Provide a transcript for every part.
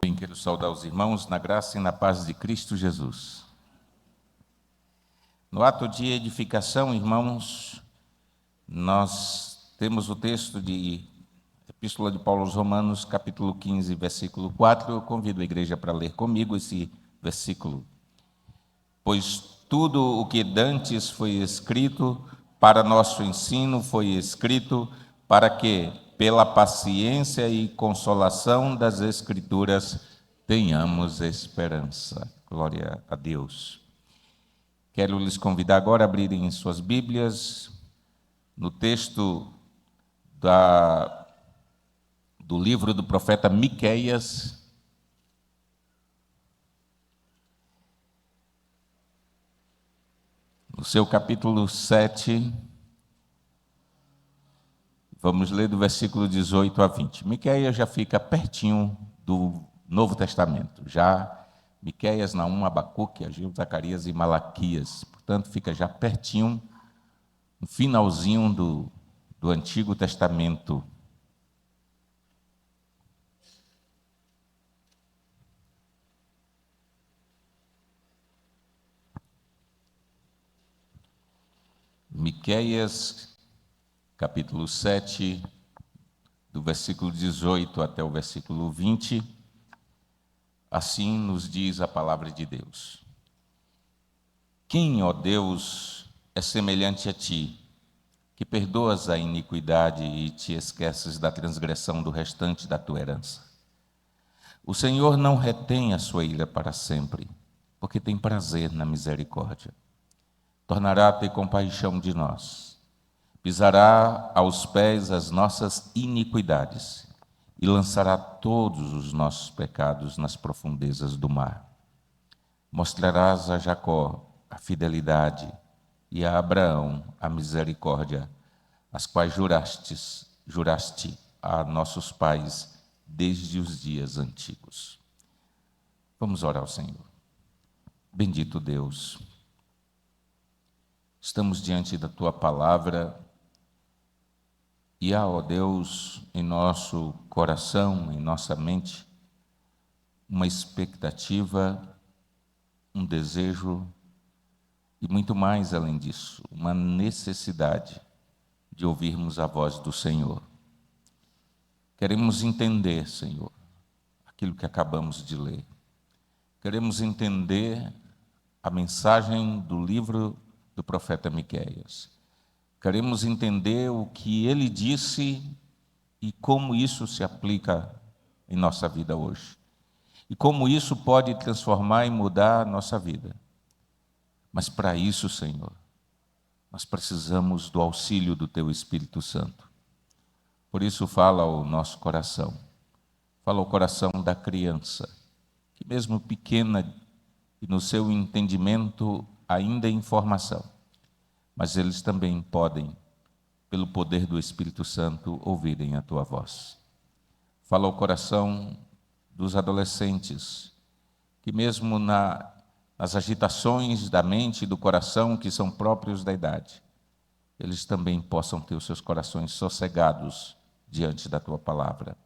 Bem, quero saudar os irmãos na graça e na paz de Cristo Jesus. No ato de edificação, irmãos, nós temos o texto de Epístola de Paulo aos Romanos, capítulo 15, versículo 4. Eu convido a igreja para ler comigo esse versículo. Pois tudo o que dantes foi escrito para nosso ensino, foi escrito para que, pela paciência e consolação das Escrituras, tenhamos esperança. Glória a Deus. Quero lhes convidar agora a abrirem suas Bíblias no texto do livro do profeta Miqueias, no seu capítulo 7, vamos ler do versículo 18 a 20. Miqueias já fica pertinho do Novo Testamento, já Miqueias, Naum, Abacuque, Ageu, Zacarias e Malaquias, portanto fica já pertinho, no finalzinho do Antigo Testamento. Miqueias, capítulo 7, do versículo 18 até o versículo 20, assim nos diz a palavra de Deus. Quem, ó Deus, é semelhante a ti, que perdoas a iniquidade e te esqueces da transgressão do restante da tua herança? O Senhor não retém a sua ira para sempre, porque tem prazer na misericórdia. Tornará a ter compaixão de nós, pisará aos pés as nossas iniquidades e lançará todos os nossos pecados nas profundezas do mar. Mostrarás a Jacó a fidelidade e a Abraão a misericórdia, as quais juraste a nossos pais desde os dias antigos. Vamos orar ao Senhor. Bendito Deus, estamos diante da Tua palavra e há, ó Deus, em nosso coração, em nossa mente, uma expectativa, um desejo e muito mais além disso, uma necessidade de ouvirmos a voz do Senhor. Queremos entender, Senhor, aquilo que acabamos de ler. Queremos entender a mensagem do livro do profeta Miqueias. Queremos entender o que ele disse e como isso se aplica em nossa vida hoje. E como isso pode transformar e mudar a nossa vida. Mas para isso, Senhor, nós precisamos do auxílio do Teu Espírito Santo. Por isso fala ao nosso coração. Fala ao coração da criança, que mesmo pequena e no seu entendimento ainda em formação, mas eles também podem, pelo poder do Espírito Santo, ouvirem a Tua voz. Fala ao coração dos adolescentes, que mesmo nas agitações da mente e do coração que são próprios da idade, eles também possam ter os seus corações sossegados diante da Tua palavra.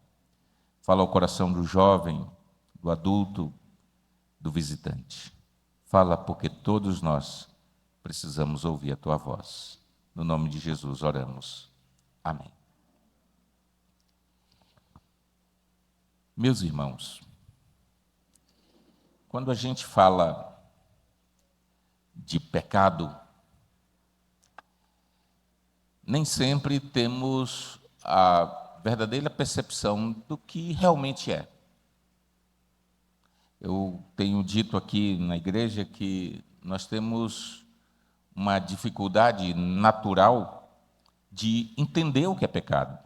Fala ao coração do jovem, do adulto, do visitante. Fala porque todos nós precisamos ouvir a Tua voz. No nome de Jesus oramos. Amém. Meus irmãos, quando a gente fala de pecado, nem sempre temos a verdadeira percepção do que realmente é. Eu tenho dito aqui na igreja que nós temos uma dificuldade natural de entender o que é pecado.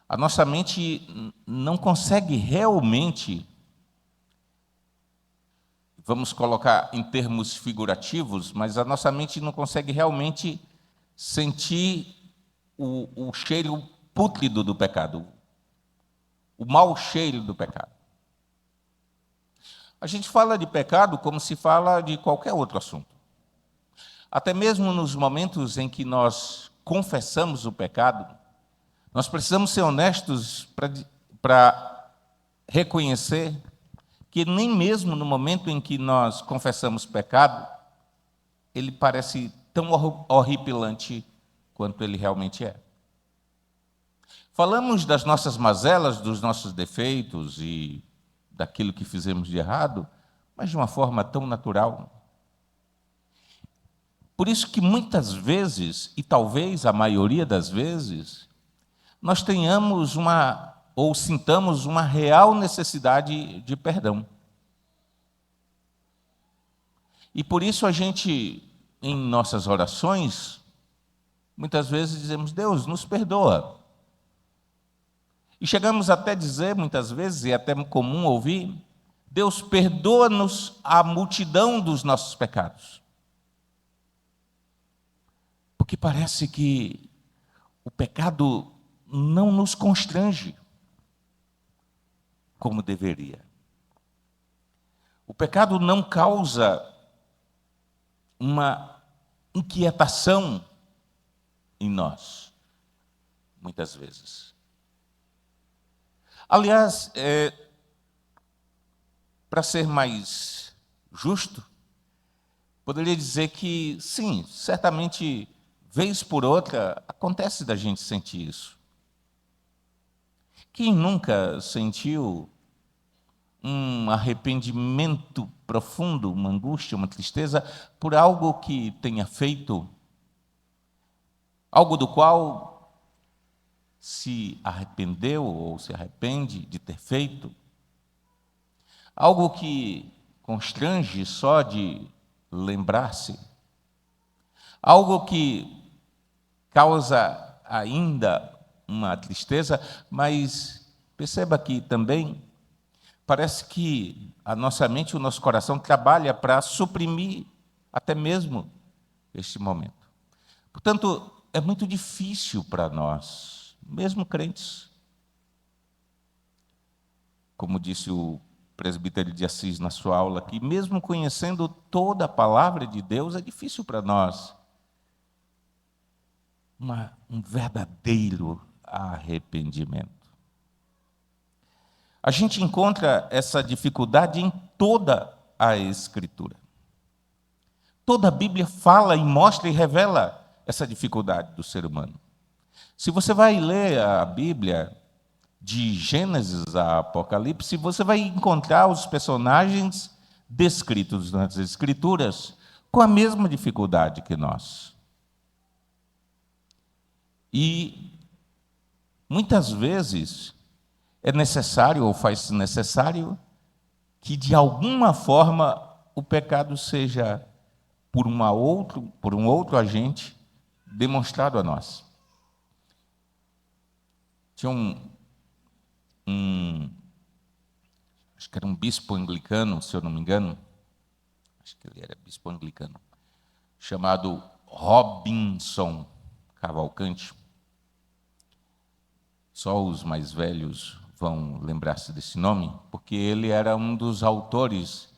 A nossa mente não consegue realmente, vamos colocar em termos figurativos, mas a nossa mente não consegue realmente sentir o cheiro pútrido do pecado, o mau cheiro do pecado. A gente fala de pecado como se fala de qualquer outro assunto. Até mesmo nos momentos em que nós confessamos o pecado, nós precisamos ser honestos para reconhecer que nem mesmo no momento em que nós confessamos pecado, ele parece tão horripilante quanto ele realmente é. Falamos das nossas mazelas, dos nossos defeitos e daquilo que fizemos de errado, mas de uma forma tão natural. Por isso que muitas vezes, e talvez a maioria das vezes, nós tenhamos ou sintamos uma real necessidade de perdão. E por isso a gente, em nossas orações, muitas vezes dizemos: Deus, nos perdoa. E chegamos até a dizer, muitas vezes, e é até comum ouvir: Deus, perdoa-nos a multidão dos nossos pecados. Porque parece que o pecado não nos constrange como deveria. O pecado não causa uma inquietação em nós, muitas vezes. Aliás, para ser mais justo, poderia dizer que, sim, certamente, vez por outra, acontece da gente sentir isso. Quem nunca sentiu um arrependimento profundo, uma angústia, uma tristeza, por algo que tenha feito, algo do qual se arrependeu ou se arrepende de ter feito, algo que constrange só de lembrar-se, algo que causa ainda uma tristeza, mas perceba que também parece que a nossa mente e o nosso coração trabalha para suprimir até mesmo este momento. Portanto, é muito difícil para nós, mesmo crentes, como disse o presbítero de Assis na sua aula, que mesmo conhecendo toda a palavra de Deus, é difícil para nós um verdadeiro arrependimento. A gente encontra essa dificuldade em toda a Escritura. Toda a Bíblia fala e mostra e revela essa dificuldade do ser humano. Se você vai ler a Bíblia, de Gênesis a Apocalipse, você vai encontrar os personagens descritos nas Escrituras com a mesma dificuldade que nós. E muitas vezes é necessário, ou faz-se necessário, que de alguma forma o pecado seja, por um outro agente, demonstrado a nós. Tinha acho que era um bispo anglicano, se eu não me engano, acho que ele era bispo anglicano, chamado Robinson Cavalcante. Só os mais velhos vão lembrar-se desse nome, porque ele era um dos autores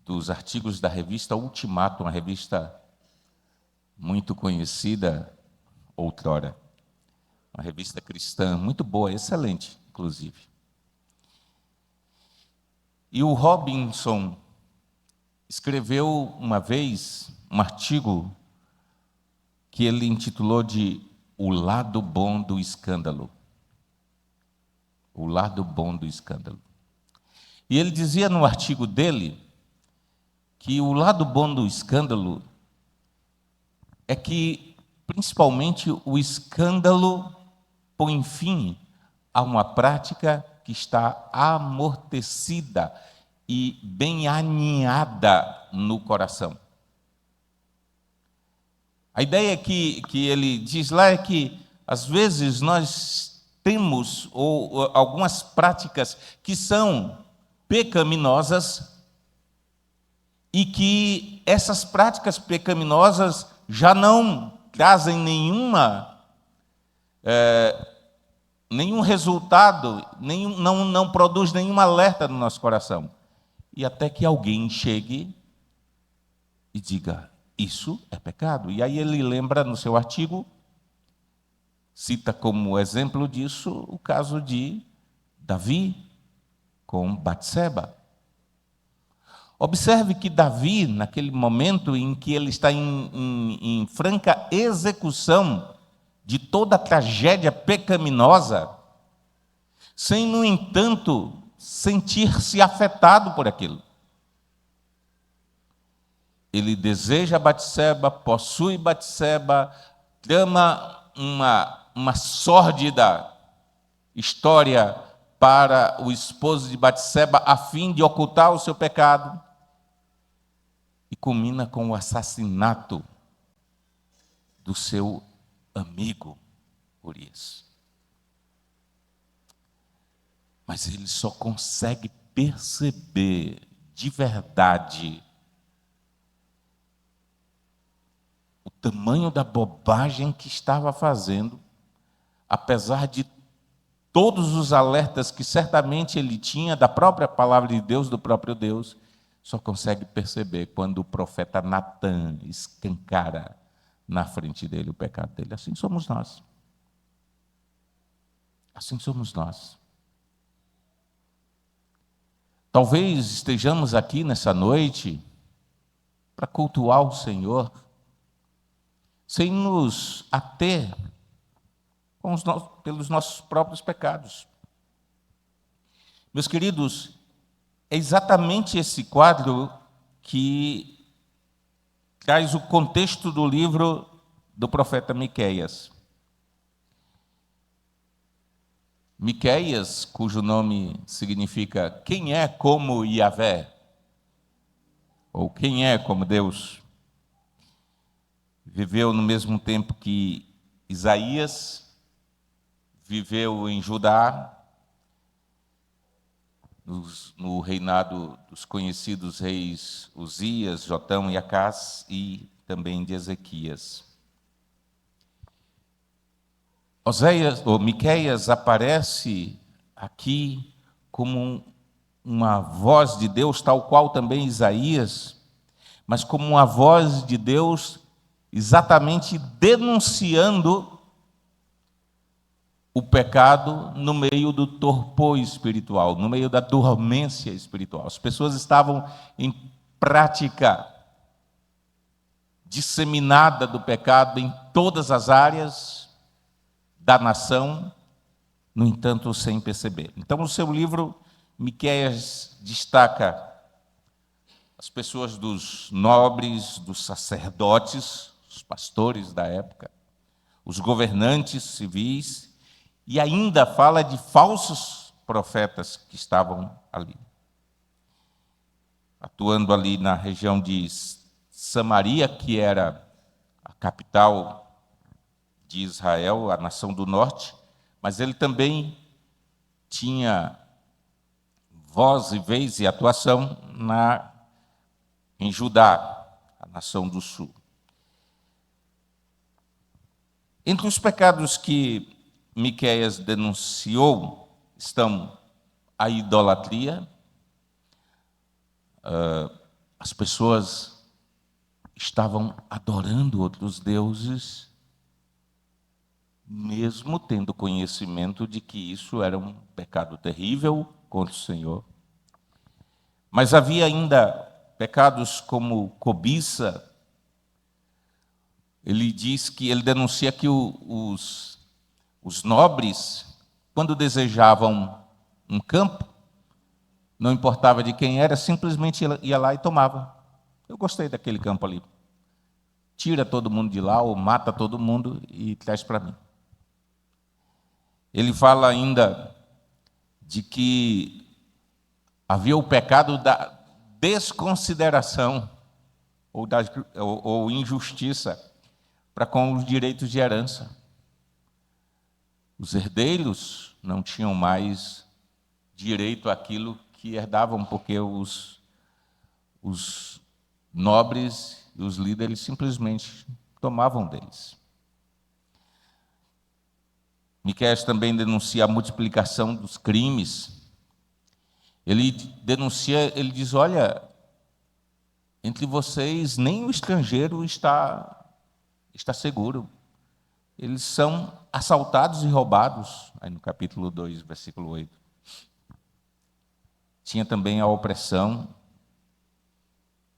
dos artigos da revista Ultimato, uma revista muito conhecida outrora, uma revista cristã muito boa, excelente, inclusive. E o Robinson escreveu uma vez um artigo que ele intitulou de O Lado Bom do Escândalo. O lado bom do escândalo. E ele dizia no artigo dele que o lado bom do escândalo é que, principalmente, o escândalo põe fim a uma prática que está amortecida e bem aninhada no coração. A ideia que ele diz lá é que, às vezes, nós temos algumas práticas que são pecaminosas e que essas práticas pecaminosas já não trazem nenhum resultado, não produz nenhum alerta no nosso coração. E até que alguém chegue e diga: Isso é pecado. E aí ele lembra no seu artigo, cita como exemplo disso o caso de Davi com Batseba. Observe que Davi, naquele momento em que ele está em franca execução de toda a tragédia pecaminosa, sem, no entanto, sentir-se afetado por aquilo. Ele deseja Batseba, possui Batseba, trama uma sórdida história para o esposo de Batseba a fim de ocultar o seu pecado, e culmina com o assassinato do seu amigo Urias. Mas ele só consegue perceber de verdade o tamanho da bobagem que estava fazendo, apesar de todos os alertas que certamente ele tinha da própria palavra de Deus, do próprio Deus, só consegue perceber quando o profeta Natan escancara na frente dele o pecado dele. Assim somos nós. Assim somos nós. Talvez estejamos aqui nessa noite para cultuar o Senhor, sem nos ater pelos nossos próprios pecados. Meus queridos, é exatamente esse quadro que traz o contexto do livro do profeta Miqueias. Miqueias, cujo nome significa quem é como Yahvé, ou quem é como Deus, viveu no mesmo tempo que Isaías, viveu em Judá, no reinado dos conhecidos reis Uzias, Jotão e Acás, e também de Ezequias. Miqueias aparece aqui como uma voz de Deus, tal qual também Isaías, mas como uma voz de Deus exatamente denunciando o pecado no meio do torpor espiritual, no meio da dormência espiritual. As pessoas estavam em prática disseminada do pecado em todas as áreas da nação, no entanto, sem perceber. Então, no seu livro, Miqueias destaca as pessoas dos nobres, dos sacerdotes, os pastores da época, os governantes civis, e ainda fala de falsos profetas que estavam ali, atuando ali na região de Samaria, que era a capital de Israel, a nação do norte, mas ele também tinha voz e vez e atuação em Judá, a nação do sul. Entre os pecados que Miqueias denunciou estão a idolatria. As pessoas estavam adorando outros deuses, mesmo tendo conhecimento de que isso era um pecado terrível contra o Senhor. Mas havia ainda pecados como cobiça. Ele denuncia que os nobres, quando desejavam um campo, não importava de quem era, simplesmente ia lá e tomava. Eu gostei daquele campo ali. Tira todo mundo de lá ou mata todo mundo e traz para mim. Ele fala ainda de que havia o pecado da desconsideração ou injustiça para com os direitos de herança. Os herdeiros não tinham mais direito àquilo que herdavam, porque os nobres e os líderes simplesmente tomavam deles. Miqueias também denuncia a multiplicação dos crimes. Ele diz, olha, entre vocês nem o estrangeiro está seguro. Eles são assaltados e roubados, aí no capítulo 2, versículo 8. Tinha também a opressão.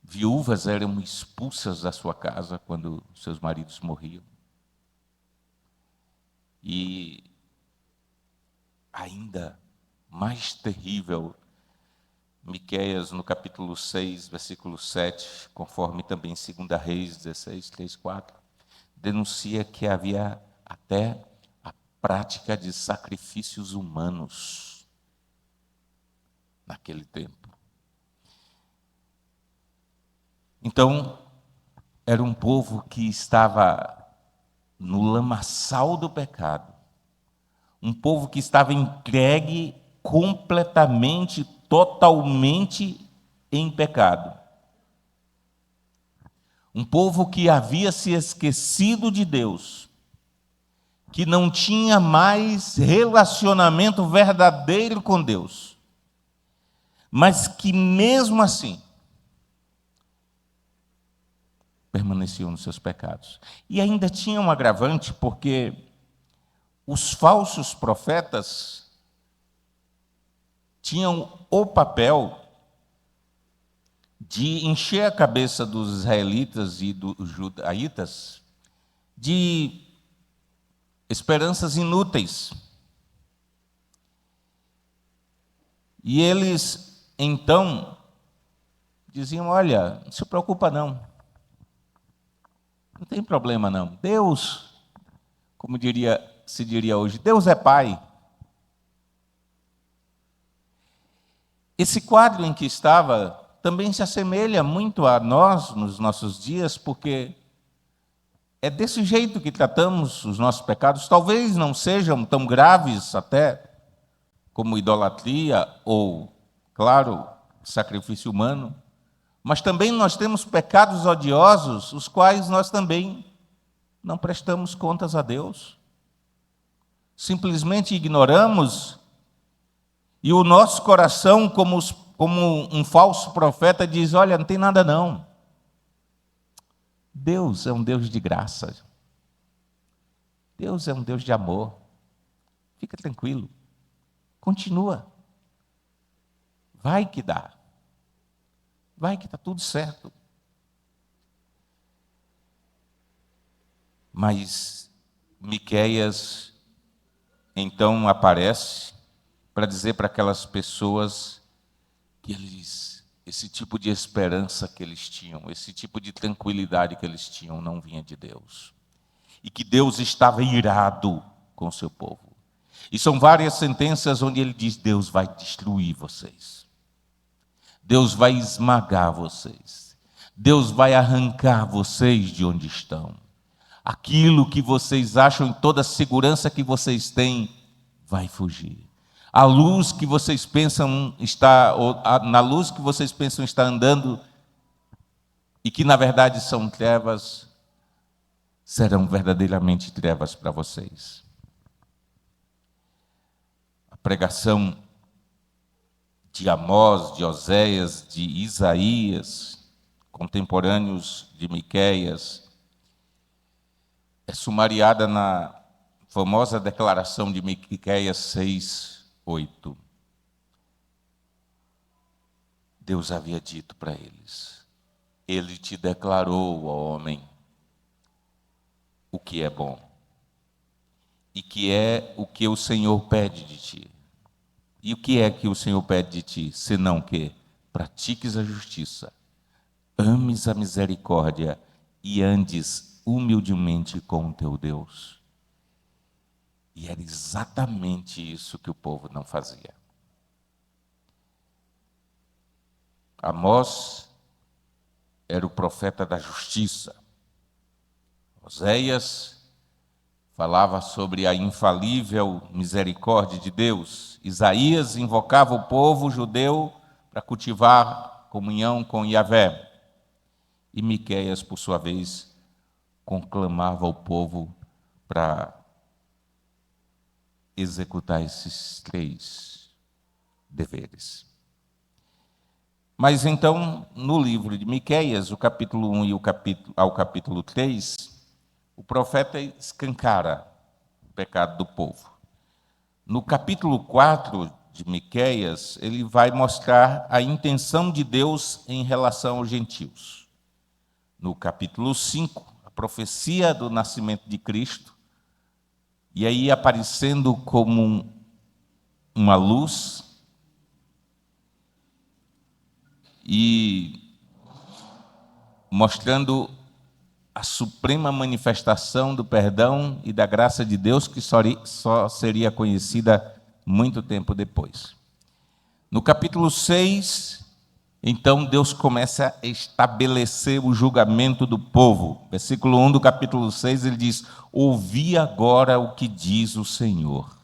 Viúvas eram expulsas da sua casa quando seus maridos morriam. E ainda mais terrível, Miqueias, no capítulo 6, versículo 7, conforme também 2 Reis 16, 3, 4, denuncia que havia até a prática de sacrifícios humanos naquele tempo. Então, era um povo que estava no lamaçal do pecado, um povo que estava entregue completamente, totalmente em pecado. Um povo que havia se esquecido de Deus, que não tinha mais relacionamento verdadeiro com Deus, mas que mesmo assim permaneciam nos seus pecados. E ainda tinha um agravante, porque os falsos profetas tinham o papel de encher a cabeça dos israelitas e dos judaítas de esperanças inúteis. E eles, então, diziam: olha, não se preocupa não tem problema não. Deus, como se diria hoje, Deus é Pai. Esse quadro em que estava também se assemelha muito a nós nos nossos dias, porque é desse jeito que tratamos os nossos pecados. Talvez não sejam tão graves até como idolatria ou, claro, sacrifício humano, mas também nós temos pecados odiosos, os quais nós também não prestamos contas a Deus. Simplesmente ignoramos, e o nosso coração, como um falso profeta, diz: olha, não tem nada não. Deus é um Deus de graça. Deus é um Deus de amor. Fica tranquilo. Continua. Vai que dá. Vai que está tudo certo. Mas Miqueias então aparece para dizer para aquelas pessoas que esse tipo de esperança que eles tinham, esse tipo de tranquilidade que eles tinham, não vinha de Deus. E que Deus estava irado com o seu povo. E são várias sentenças onde ele diz: Deus vai destruir vocês. Deus vai esmagar vocês. Deus vai arrancar vocês de onde estão. Aquilo que vocês acham, em toda a segurança que vocês têm, vai fugir. A luz que vocês pensam na luz que vocês pensam estar andando, e que na verdade são trevas, serão verdadeiramente trevas para vocês. A pregação de Amós, de Oséias, de Isaías, contemporâneos de Miqueias, é sumariada na famosa declaração de Miqueias 6:8. Deus havia dito para eles: Ele te declarou, ó homem, o que é bom, e que é o que o Senhor pede de ti. E o que é que o Senhor pede de ti? Senão que pratiques a justiça, ames a misericórdia e andes humildemente com o teu Deus. E era exatamente isso que o povo não fazia. Amós era o profeta da justiça. Oséias falava sobre a infalível misericórdia de Deus. Isaías invocava o povo judeu para cultivar comunhão com Yahvé. E Miqueias, por sua vez, conclamava o povo para executar esses 3 deveres. Mas então, no livro de Miqueias, o capítulo 1 e ao capítulo 3, o profeta escancara o pecado do povo. No capítulo 4 de Miqueias, ele vai mostrar a intenção de Deus em relação aos gentios. No capítulo 5, a profecia do nascimento de Cristo, e aí aparecendo como uma luz, e mostrando a suprema manifestação do perdão e da graça de Deus, que só seria conhecida muito tempo depois. No capítulo 6, então Deus começa a estabelecer o julgamento do povo. Versículo 1 do capítulo 6, ele diz: ouvi agora o que diz o Senhor.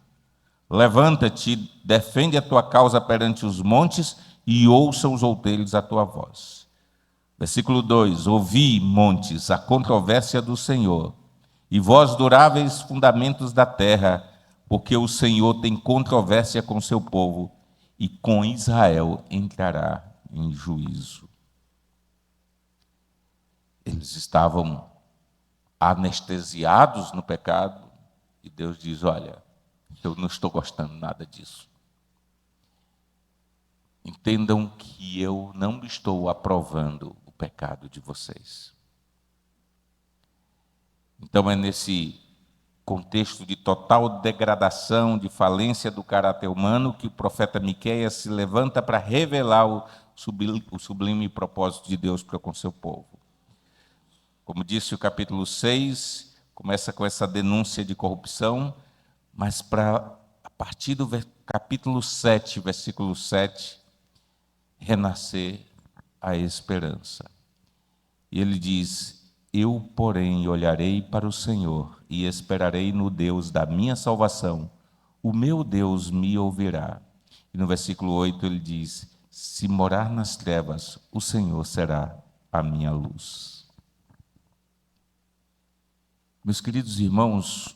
Levanta-te, defende a tua causa perante os montes, e ouçam os outeiros a tua voz. Versículo 2: ouvi, montes, a controvérsia do Senhor, e vós, duráveis fundamentos da terra, porque o Senhor tem controvérsia com seu povo, e com Israel entrará em juízo. Eles estavam anestesiados no pecado, e Deus diz: olha, eu não estou gostando nada disso. Entendam que eu não estou aprovando o pecado de vocês. Então é nesse contexto de total degradação, de falência do caráter humano, que o profeta Miqueias se levanta para revelar o sublime propósito de Deus para com seu povo. Como disse o capítulo 6, começa com essa denúncia de corrupção, mas a partir do capítulo 7, versículo 7, renascer a esperança. E ele diz: eu, porém, olharei para o Senhor e esperarei no Deus da minha salvação. O meu Deus me ouvirá. E no versículo 8 ele diz: se morar nas trevas, o Senhor será a minha luz. Meus queridos irmãos,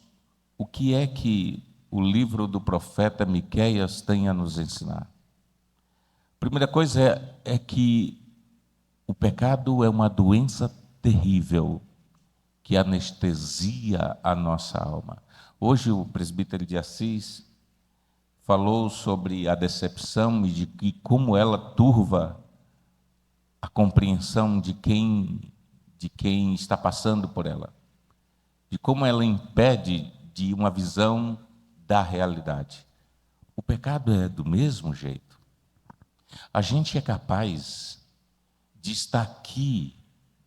o que é que o livro do profeta Miqueias tem a nos ensinar? A primeira coisa é que o pecado é uma doença terrível que anestesia a nossa alma. Hoje o presbítero de Assis falou sobre a decepção e de como ela turva a compreensão de quem está passando por ela, de como ela impede de uma visão da realidade. O pecado é do mesmo jeito. A gente é capaz de estar aqui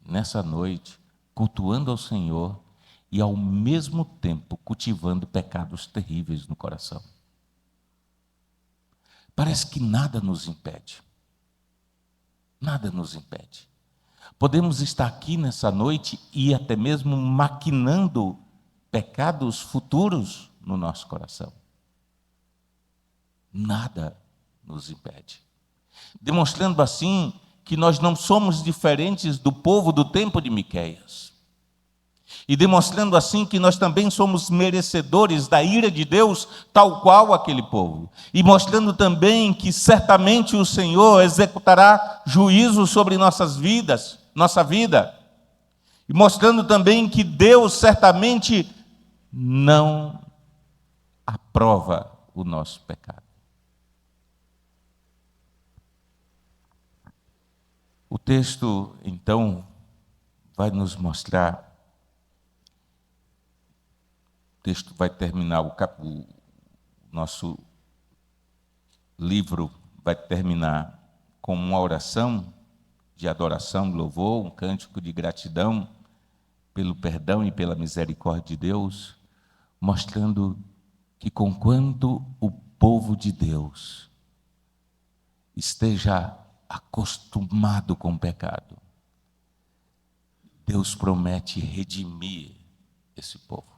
nessa noite, cultuando ao Senhor e, ao mesmo tempo, cultivando pecados terríveis no coração. Parece que nada nos impede. Nada nos impede. Podemos estar aqui nessa noite e até mesmo maquinando pecados futuros no nosso coração. Nada nos impede. Demonstrando assim que nós não somos diferentes do povo do tempo de Miqueias. E demonstrando assim que nós também somos merecedores da ira de Deus, tal qual aquele povo. E mostrando também que certamente o Senhor executará juízo sobre nossas vidas, nossa vida. E mostrando também que Deus certamente não aprova o nosso pecado. O texto, então, vai nos mostrar. O texto vai terminar, o nosso livro vai terminar com uma oração de adoração, louvor, um cântico de gratidão pelo perdão e pela misericórdia de Deus, mostrando que conquanto o povo de Deus esteja acostumado com o pecado, Deus promete redimir esse povo.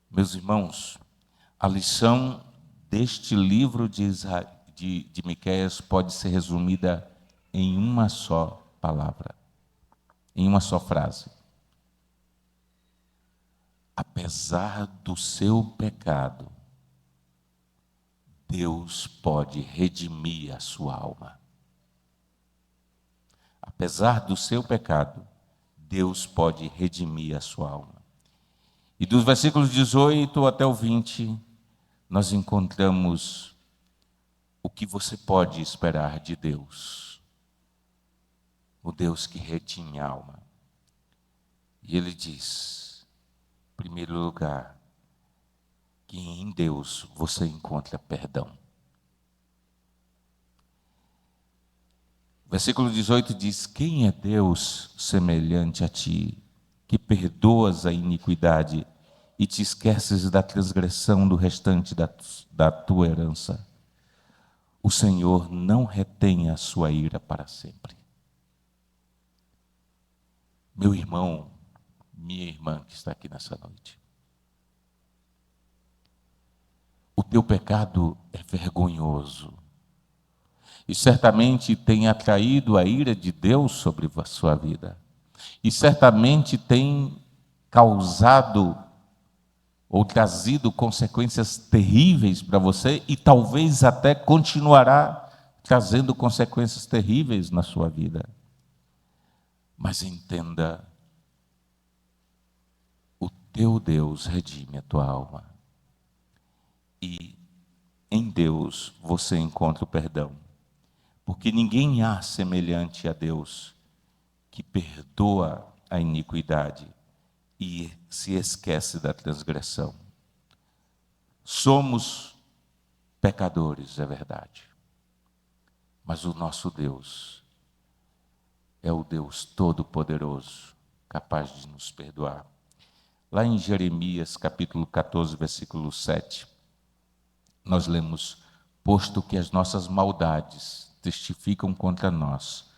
Meus irmãos, a lição deste livro de Miqueias pode ser resumida em uma só palavra, em uma só frase. Apesar do seu pecado, Deus pode redimir a sua alma. apesar do seu pecado, Deus pode redimir a sua alma. E dos versículos 18 até o 20, nós encontramos o que você pode esperar de Deus. O Deus que redime a alma. E ele diz, em primeiro lugar, que em Deus você encontra perdão. Versículo 18 diz, quem é Deus semelhante a ti, que perdoas a iniquidade e te esqueces da transgressão do restante da tua herança? O Senhor não retém a sua ira para sempre. Meu irmão, minha irmã que está aqui nessa noite, o teu pecado é vergonhoso e certamente tem atraído a ira de Deus sobre a sua vida e certamente tem causado ou trazido consequências terríveis para você e talvez até continuará trazendo consequências terríveis na sua vida. Mas entenda, o teu Deus redime a tua alma. E em Deus você encontra o perdão. Porque ninguém há semelhante a Deus que perdoa a iniquidade e se esquece da transgressão. Somos pecadores, é verdade. Mas o nosso Deus é o Deus Todo-Poderoso, capaz de nos perdoar. Lá em Jeremias, capítulo 14, versículo 7, nós lemos, posto que as nossas maldades testificam contra nós,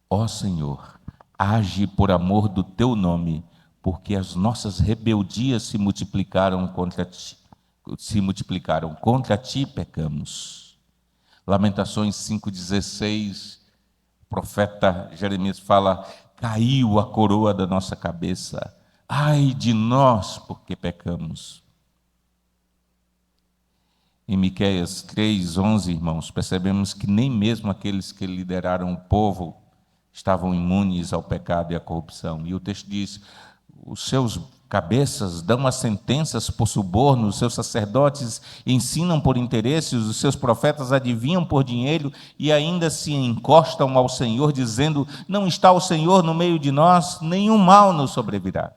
ó Senhor, age por amor do teu nome, porque as nossas rebeldias se multiplicaram contra ti, pecamos. Lamentações 5,16, o profeta Jeremias fala, caiu a coroa da nossa cabeça, ai de nós, porque pecamos. Em Miqueias 3:11, irmãos, percebemos que nem mesmo aqueles que lideraram o povo estavam imunes ao pecado e à corrupção. E o texto diz, os seus cabeças dão as sentenças por suborno, os seus sacerdotes ensinam por interesses, os seus profetas adivinham por dinheiro e ainda se encostam ao Senhor, dizendo, não está o Senhor no meio de nós, nenhum mal nos sobrevirá.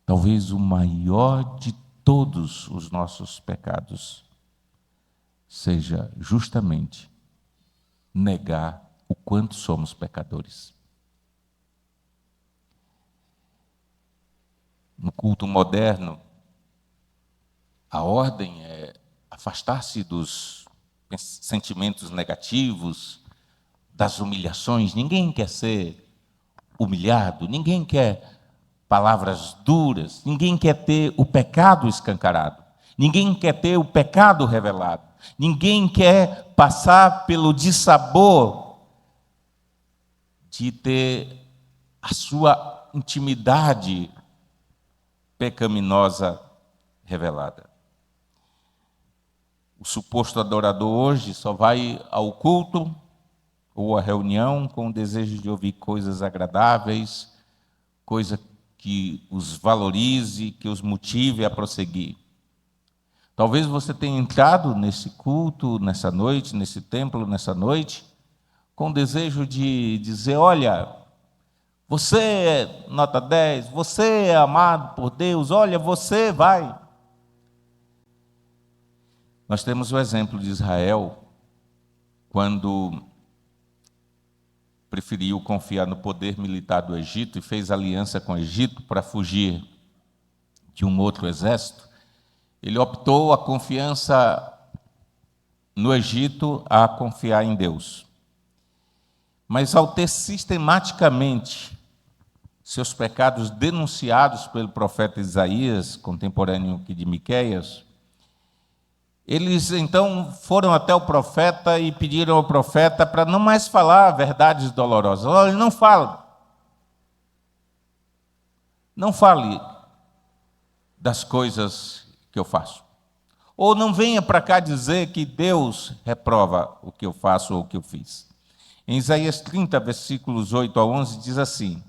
Talvez o maior de todos os nossos pecados seja justamente negar o quanto somos pecadores. No culto moderno, a ordem é afastar-se dos sentimentos negativos, das humilhações. Ninguém quer ser humilhado, ninguém quer palavras duras, ninguém quer ter o pecado escancarado, ninguém quer ter o pecado revelado, ninguém quer passar pelo dissabor de ter a sua intimidade pecaminosa revelada. O suposto adorador hoje só vai ao culto ou à reunião com o desejo de ouvir coisas agradáveis, coisa que os valorize, que os motive a prosseguir. Talvez você tenha entrado nesse culto, nessa noite, nesse templo, nessa noite, com o desejo de dizer, olha, você é nota 10, você é amado por Deus, olha, você vai. Nós temos o exemplo de Israel, quando preferiu confiar no poder militar do Egito e fez aliança com o Egito para fugir de um outro exército. Ele optou a confiança no Egito a confiar em Deus. Mas ao ter sistematicamente seus pecados denunciados pelo profeta Isaías, contemporâneo aqui de Miqueias, eles então foram até o profeta e pediram ao profeta para não mais falar verdades dolorosas. Olha, não fale. Não fale das coisas que eu faço. Ou não venha para cá dizer que Deus reprova o que eu faço ou o que eu fiz. Em Isaías 30, versículos 8 a 11, diz assim: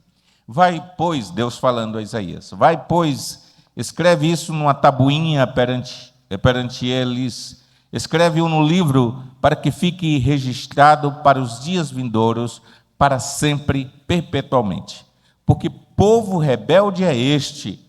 Vai, pois, Deus falando a Isaías, vai, pois, escreve isso numa tabuinha perante eles, escreve-o no livro, para que fique registrado para os dias vindouros, para sempre, perpetuamente. Porque povo rebelde é este,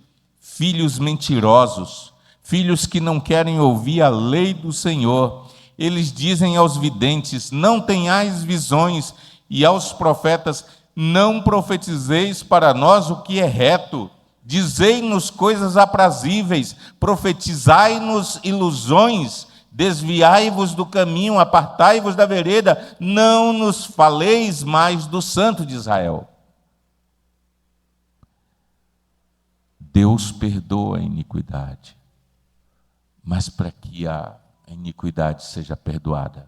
filhos mentirosos, filhos que não querem ouvir a lei do Senhor. Eles dizem aos videntes: não tenhais visões, e aos profetas: não profetizeis para nós o que é reto. Dizei-nos coisas aprazíveis, profetizai-nos ilusões, desviai-vos do caminho, apartai-vos da vereda, não nos faleis mais do Santo de Israel. Deus perdoa a iniquidade, mas para que a iniquidade seja perdoada,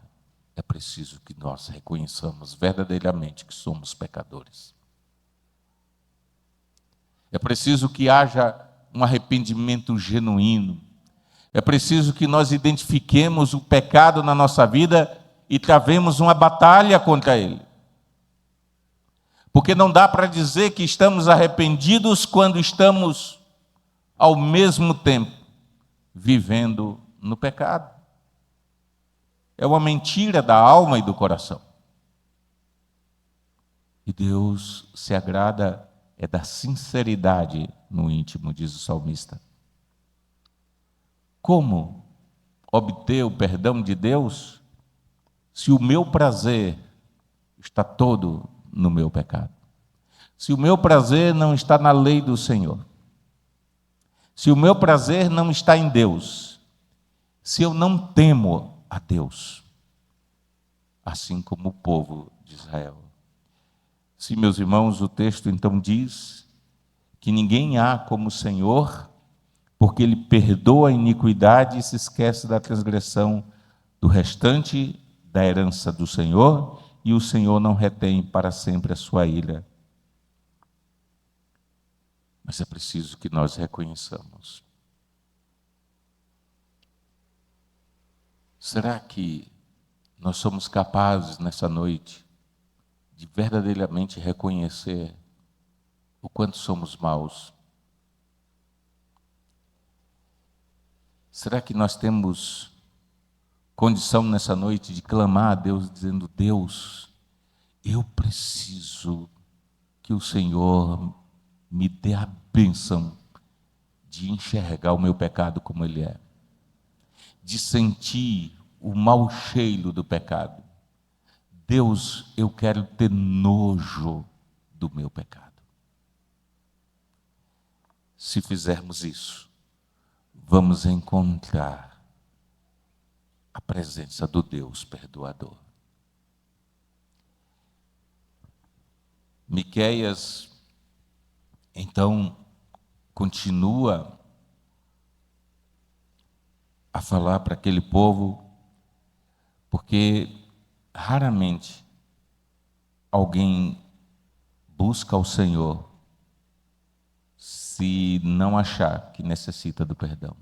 é preciso que nós reconheçamos verdadeiramente que somos pecadores. É preciso que haja um arrependimento genuíno. É preciso que nós identifiquemos o pecado na nossa vida e travemos uma batalha contra ele. Porque não dá para dizer que estamos arrependidos quando estamos, ao mesmo tempo, vivendo no pecado. É uma mentira da alma e do coração. E Deus se agrada da sinceridade no íntimo, diz o salmista. Como obter o perdão de Deus se o meu prazer está todo no meu pecado? Se o meu prazer não está na lei do Senhor? Se o meu prazer não está em Deus? Se eu não temo a Deus, assim como o povo de Israel? Sim, meus irmãos, o texto então diz que ninguém há como o Senhor, porque Ele perdoa a iniquidade e se esquece da transgressão do restante da herança do Senhor, e o Senhor não retém para sempre a sua ira. Mas é preciso que nós reconheçamos. Será que nós somos capazes nessa noite de verdadeiramente reconhecer o quanto somos maus? Será que nós temos condição nessa noite de clamar a Deus, dizendo: Deus, eu preciso que o Senhor me dê a bênção de enxergar o meu pecado como ele é, de sentir o mau cheiro do pecado. Deus, eu quero ter nojo do meu pecado. Se fizermos isso, vamos encontrar a presença do Deus perdoador. Miqueias, então, continua a falar para aquele povo, porque raramente alguém busca ao Senhor se não achar que necessita do perdão.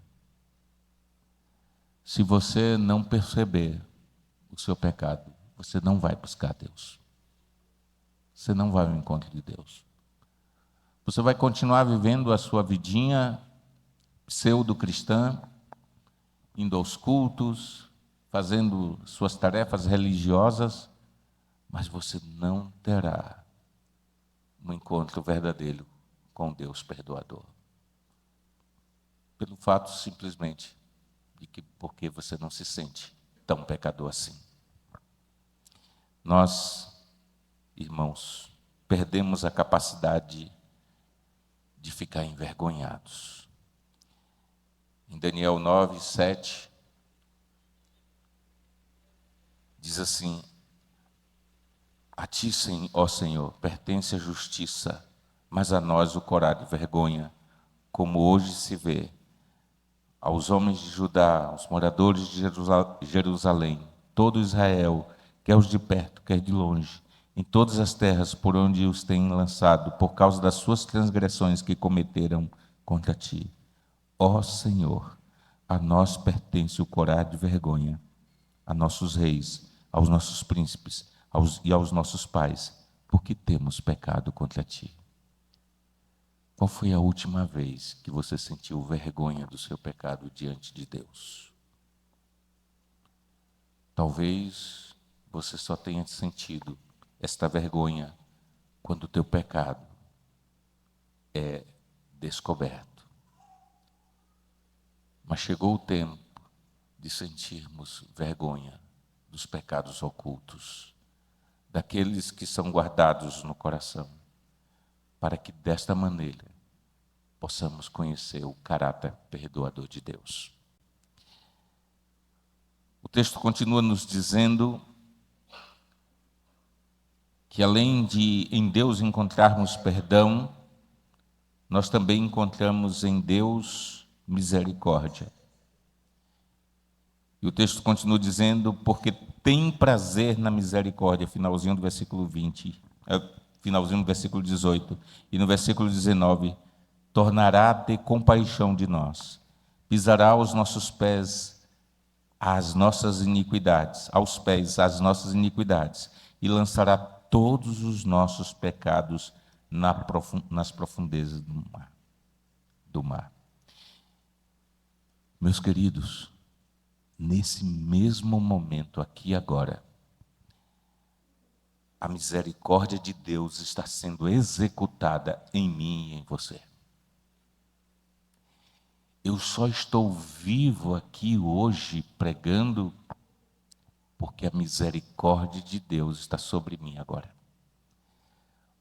Se você não perceber o seu pecado, você não vai buscar Deus. Você não vai ao encontro de Deus. Você vai continuar vivendo a sua vidinha pseudo-cristã, indo aos cultos, fazendo suas tarefas religiosas, mas você não terá um encontro verdadeiro com Deus perdoador. Pelo fato simplesmente de que porque você não se sente tão pecador assim. Nós, irmãos, perdemos a capacidade de ficar envergonhados. Em Daniel 9, 7, diz assim: a ti, ó Senhor, pertence a justiça, mas a nós o corar de vergonha, como hoje se vê, aos homens de Judá, aos moradores de Jerusalém, todo Israel, quer os de perto, quer de longe, em todas as terras por onde os têm lançado, por causa das suas transgressões que cometeram contra ti. Ó Senhor, a nós pertence o corar de vergonha, a nossos reis, aos nossos príncipes, e aos nossos pais, porque temos pecado contra ti. Qual foi a última vez que você sentiu vergonha do seu pecado diante de Deus? Talvez você só tenha sentido esta vergonha quando o teu pecado é descoberto. Mas chegou o tempo de sentirmos vergonha dos pecados ocultos, daqueles que são guardados no coração, para que desta maneira possamos conhecer o caráter perdoador de Deus. O texto continua nos dizendo que além de em Deus encontrarmos perdão, nós também encontramos em Deus misericórdia. E o texto continua dizendo, porque tem prazer na misericórdia, finalzinho do versículo 20, finalzinho do versículo 18, e no versículo 19, tornará a ter compaixão de nós, pisará aos nossos pés as nossas iniquidades, aos pés as nossas iniquidades, e lançará todos os nossos pecados nas profundezas do mar. Meus queridos, nesse mesmo momento aqui agora, a misericórdia de Deus está sendo executada em mim e em você. Eu só estou vivo aqui hoje pregando porque a misericórdia de Deus está sobre mim agora.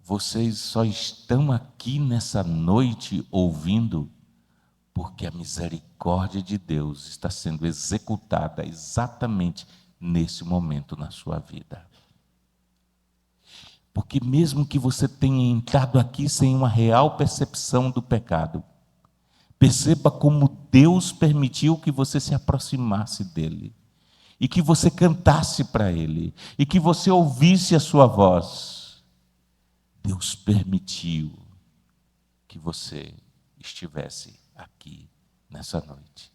Vocês só estão aqui nessa noite ouvindo porque a misericórdia de Deus está sendo executada exatamente nesse momento na sua vida. Porque mesmo que você tenha entrado aqui sem uma real percepção do pecado, perceba como Deus permitiu que você se aproximasse dele, e que você cantasse para ele, e que você ouvisse a sua voz. Deus permitiu que você estivesse aqui nessa noite.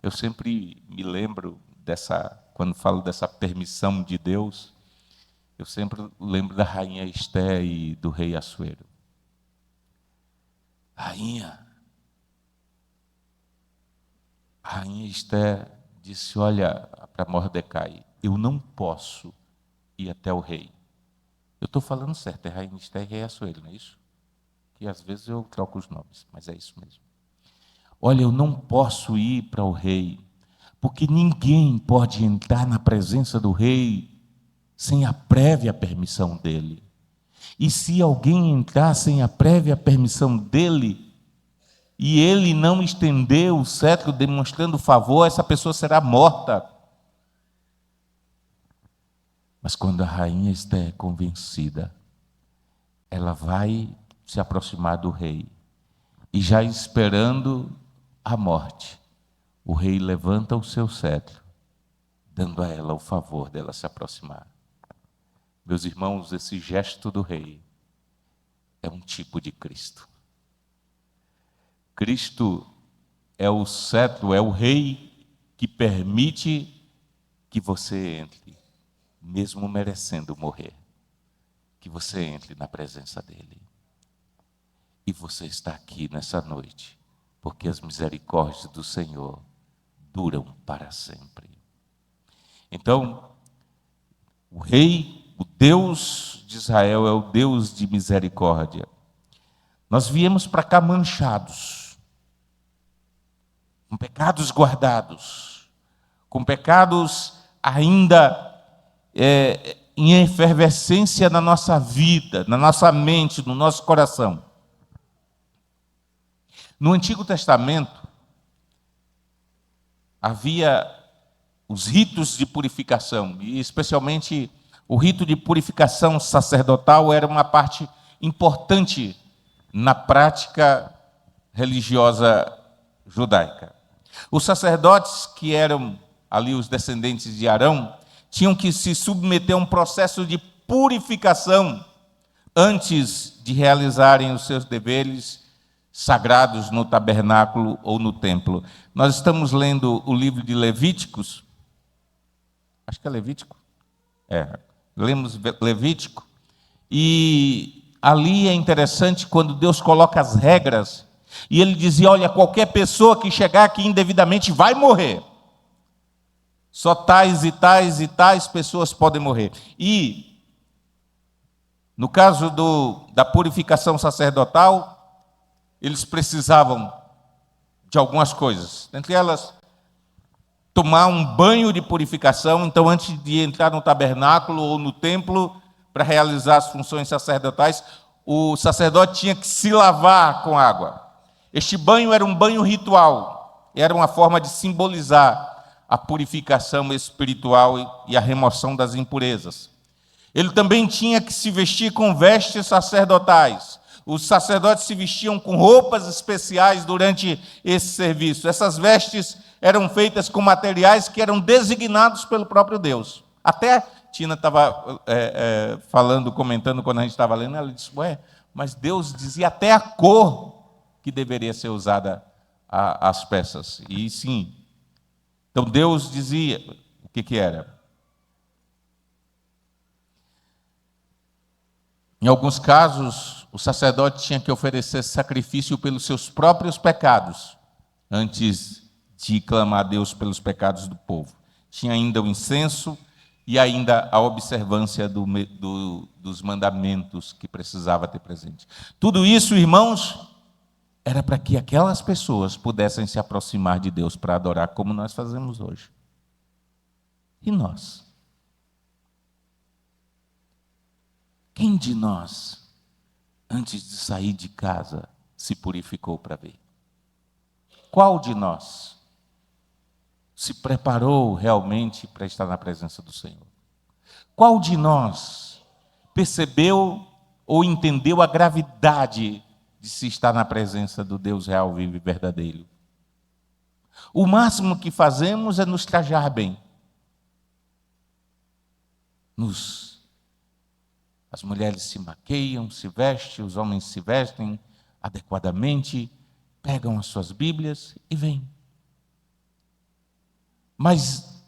Eu sempre me lembro quando falo dessa permissão de Deus, eu sempre lembro da rainha Esté e do rei Assuero. A rainha Esté disse, olha, para Mordecai, eu não posso ir até o rei. Eu estou falando certo, é rainha Esté e rei Assuero, não é isso? Que às vezes eu troco os nomes, mas é isso mesmo. Olha, eu não posso ir para o rei, porque ninguém pode entrar na presença do rei sem a prévia permissão dele. E se alguém entrar sem a prévia permissão dele, e ele não estender o cetro demonstrando favor, essa pessoa será morta. Mas quando a rainha Esté é convencida, ela vai se aproximar do rei, e já esperando a morte, o rei levanta o seu cetro, dando a ela o favor dela se aproximar. Meus irmãos, esse gesto do rei é um tipo de Cristo. Cristo é o cetro, é o rei que permite que você entre, mesmo merecendo morrer, que você entre na presença dele. E você está aqui nessa noite, porque as misericórdias do Senhor duram para sempre. Então, o rei, o Deus de Israel é o Deus de misericórdia. Nós viemos para cá manchados, com pecados guardados, com pecados ainda em efervescência na nossa vida, na nossa mente, no nosso coração. No Antigo Testamento, havia os ritos de purificação, e especialmente o rito de purificação sacerdotal era uma parte importante na prática religiosa judaica. Os sacerdotes, que eram ali os descendentes de Arão, tinham que se submeter a um processo de purificação antes de realizarem os seus deveres sagrados no tabernáculo ou no templo. Nós estamos lendo o livro de Levíticos, acho que é Levítico, lemos Levítico, e ali é interessante quando Deus coloca as regras, e ele dizia, olha, qualquer pessoa que chegar aqui indevidamente vai morrer. Só tais e tais e tais pessoas podem morrer. E, no caso da purificação sacerdotal, eles precisavam de algumas coisas. Entre elas, tomar um banho de purificação. Então, antes de entrar no tabernáculo ou no templo para realizar as funções sacerdotais, o sacerdote tinha que se lavar com água. Este banho era um banho ritual, era uma forma de simbolizar a purificação espiritual e a remoção das impurezas. Ele também tinha que se vestir com vestes sacerdotais. Os sacerdotes se vestiam com roupas especiais durante esse serviço. Essas vestes eram feitas com materiais que eram designados pelo próprio Deus. Até Tina estava falando, comentando quando a gente estava lendo, ela disse, mas Deus dizia até a cor que deveria ser usada as peças. E sim, então Deus dizia o que era. Em alguns casos, o sacerdote tinha que oferecer sacrifício pelos seus próprios pecados, antes de clamar a Deus pelos pecados do povo. Tinha ainda o incenso e ainda a observância dos mandamentos que precisava ter presente. Tudo isso, irmãos, era para que aquelas pessoas pudessem se aproximar de Deus para adorar como nós fazemos hoje. E nós? Quem de nós, antes de sair de casa, se purificou para ver? Qual de nós se preparou realmente para estar na presença do Senhor? Qual de nós percebeu ou entendeu a gravidade de se estar na presença do Deus real, vivo e verdadeiro? O máximo que fazemos é nos trajar bem. As mulheres se maqueiam, se vestem, os homens se vestem adequadamente, pegam as suas Bíblias e vêm. Mas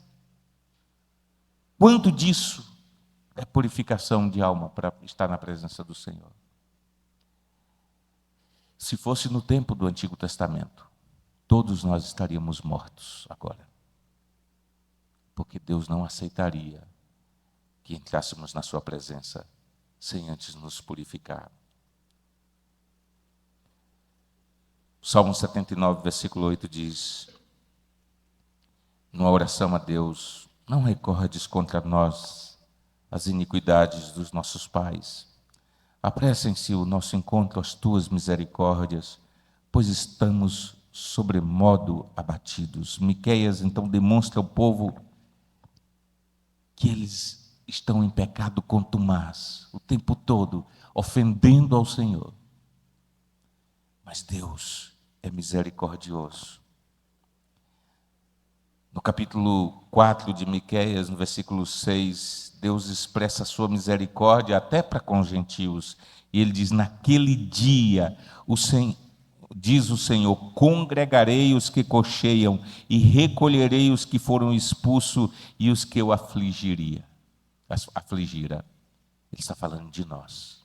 quanto disso é purificação de alma para estar na presença do Senhor? Se fosse no tempo do Antigo Testamento, todos nós estaríamos mortos agora. Porque Deus não aceitaria que entrássemos na sua presença sem antes nos purificar. O Salmo 79, versículo 8 diz, numa oração a Deus, não recordes contra nós as iniquidades dos nossos pais. Apressem-se o nosso encontro às tuas misericórdias, pois estamos sobremodo abatidos. Miqueias então demonstra ao povo que eles estão em pecado contumaz, o tempo todo, ofendendo ao Senhor. Mas Deus é misericordioso. No capítulo 4 de Miqueias, no versículo 6, Deus expressa a sua misericórdia até para com os gentios. E ele diz, naquele dia, diz o Senhor, congregarei os que cocheiam e recolherei os que foram expulsos e os que eu afligira. Ele está falando de nós.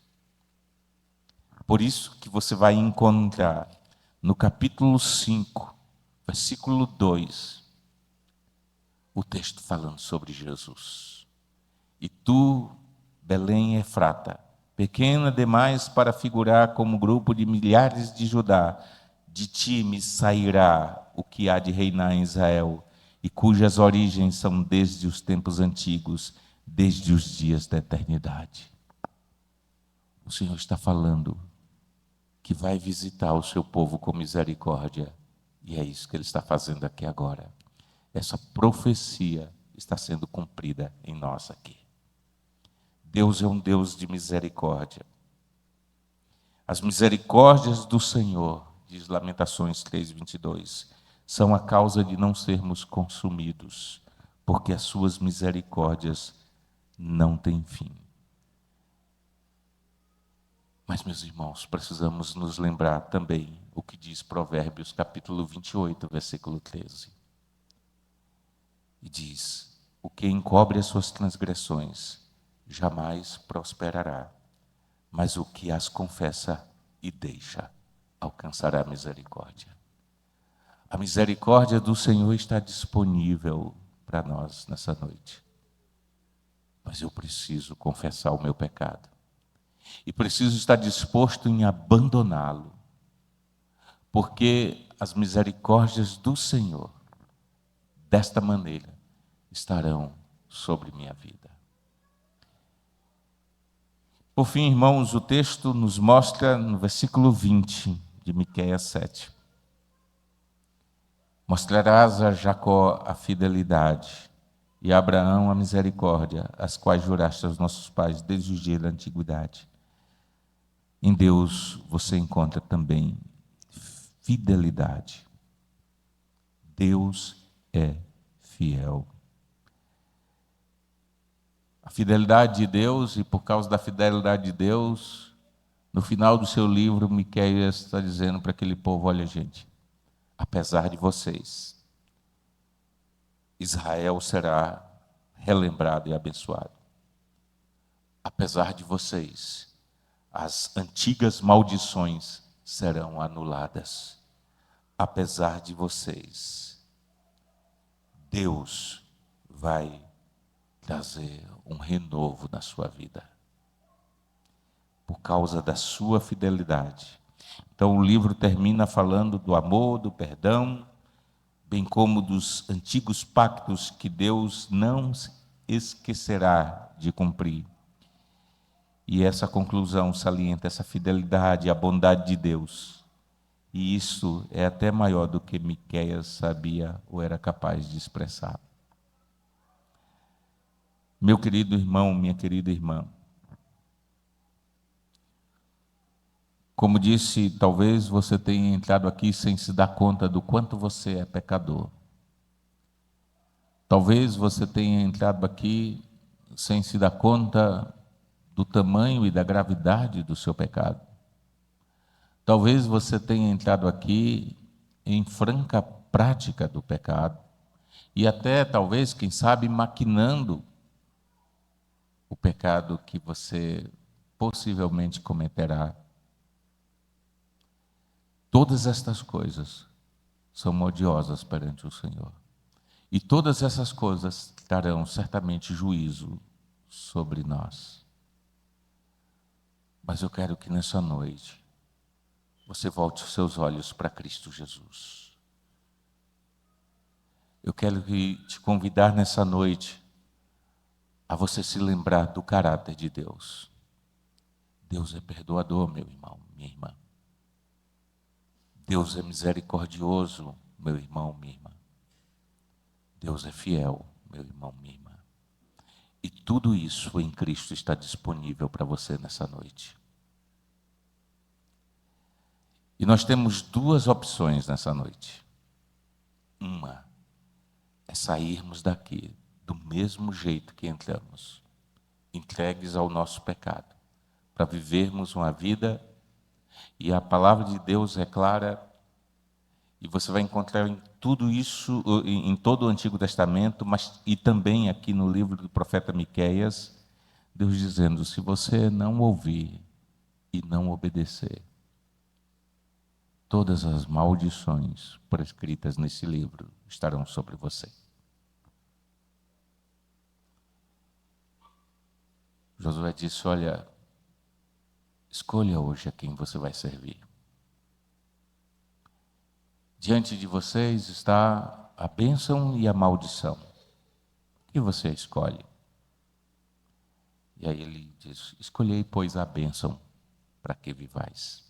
Por isso que você vai encontrar no capítulo 5, versículo 2, o texto falando sobre Jesus. E tu, Belém Efrata, pequena demais para figurar como grupo de milhares de Judá, de ti me sairá o que há de reinar em Israel, e cujas origens são desde os tempos antigos, desde os dias da eternidade. O Senhor está falando que vai visitar o seu povo com misericórdia, e é isso que Ele está fazendo aqui agora. Essa profecia está sendo cumprida em nós aqui. Deus é um Deus de misericórdia. As misericórdias do Senhor, diz Lamentações 3:22, são a causa de não sermos consumidos, porque as suas misericórdias não têm fim. Mas, meus irmãos, precisamos nos lembrar também o que diz Provérbios, capítulo 28, versículo 13. E diz, o que encobre as suas transgressões, jamais prosperará, mas o que as confessa e deixa alcançará a misericórdia. A misericórdia do Senhor está disponível para nós nessa noite. Mas eu preciso confessar o meu pecado. E preciso estar disposto em abandoná-lo. Porque as misericórdias do Senhor, desta maneira, estarão sobre minha vida. Por fim, irmãos, o texto nos mostra no versículo 20 de Miqueias 7. Mostrarás a Jacó a fidelidade e a Abraão a misericórdia, as quais juraste aos nossos pais desde os dias da antiguidade. Em Deus você encontra também fidelidade. Deus é fiel. A fidelidade de Deus, e por causa da fidelidade de Deus, no final do seu livro, Miqueias está dizendo para aquele povo: olha, gente, apesar de vocês, Israel será relembrado e abençoado. Apesar de vocês, as antigas maldições serão anuladas. Apesar de vocês, Deus vai trazer um renovo na sua vida, por causa da sua fidelidade. Então o livro termina falando do amor, do perdão, bem como dos antigos pactos que Deus não esquecerá de cumprir. E essa conclusão salienta essa fidelidade, a bondade de Deus. E isso é até maior do que Miqueias sabia ou era capaz de expressar. Meu querido irmão, minha querida irmã, como disse, talvez você tenha entrado aqui sem se dar conta do quanto você é pecador. Talvez você tenha entrado aqui sem se dar conta do tamanho e da gravidade do seu pecado. Talvez você tenha entrado aqui em franca prática do pecado e até, talvez, quem sabe, maquinando o pecado que você possivelmente cometerá. Todas estas coisas são odiosas perante o Senhor. E todas essas coisas trarão certamente juízo sobre nós. Mas eu quero que nessa noite você volte os seus olhos para Cristo Jesus. Eu quero te convidar nessa noite a você se lembrar do caráter de Deus. Deus é perdoador, meu irmão, minha irmã. Deus é misericordioso, meu irmão, minha irmã. Deus é fiel, meu irmão, minha irmã. E tudo isso em Cristo está disponível para você nessa noite. E nós temos duas opções nessa noite. Uma é sairmos daqui do mesmo jeito que entramos, entregues ao nosso pecado, para vivermos uma vida, e a palavra de Deus é clara, e você vai encontrar em tudo isso, em todo o Antigo Testamento, mas e também aqui no livro do profeta Miqueias, Deus dizendo: se você não ouvir e não obedecer, todas as maldições prescritas nesse livro estarão sobre você. Josué disse: olha, escolha hoje a quem você vai servir. Diante de vocês está a bênção e a maldição. O que você escolhe? E aí ele diz: escolhei, pois, a bênção, para que vivais.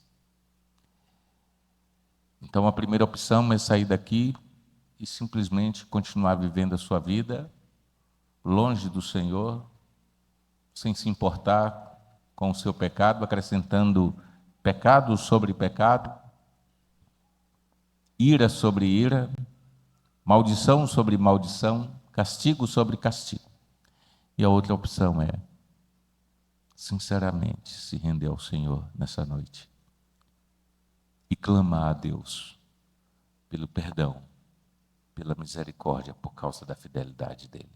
Então a primeira opção é sair daqui e simplesmente continuar vivendo a sua vida longe do Senhor, sem se importar com o seu pecado, acrescentando pecado sobre pecado, ira sobre ira, maldição sobre maldição, castigo sobre castigo. E a outra opção é, sinceramente, se render ao Senhor nessa noite e clamar a Deus pelo perdão, pela misericórdia, por causa da fidelidade dele.